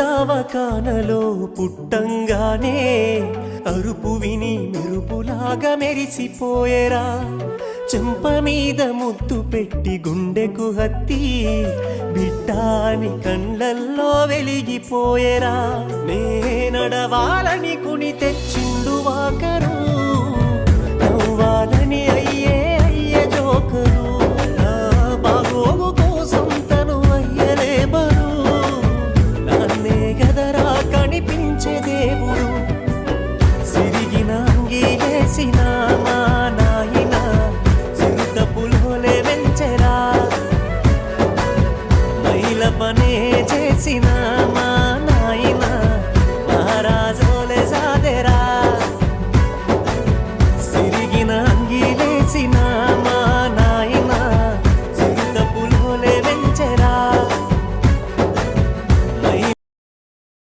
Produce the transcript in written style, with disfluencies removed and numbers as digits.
దావకానలో పుట్టంగానే అరుపు విని మెరుపులాగా మెరిసిపోయేరా. చెంప మీద ముద్దు పెట్టి గుండెకు హత్తి బిడ్డాని కళ్ళల్లో వెలిగిపోయేరా. నే నడవాలని కుని తెచ్చిండు వాకరు, నవ్వాలని అయ్యే జోకరు. నా బాగోగు కోసం తను అయ్యలే బరు, నాన్నే గదరా కనిపించే దేవుడు.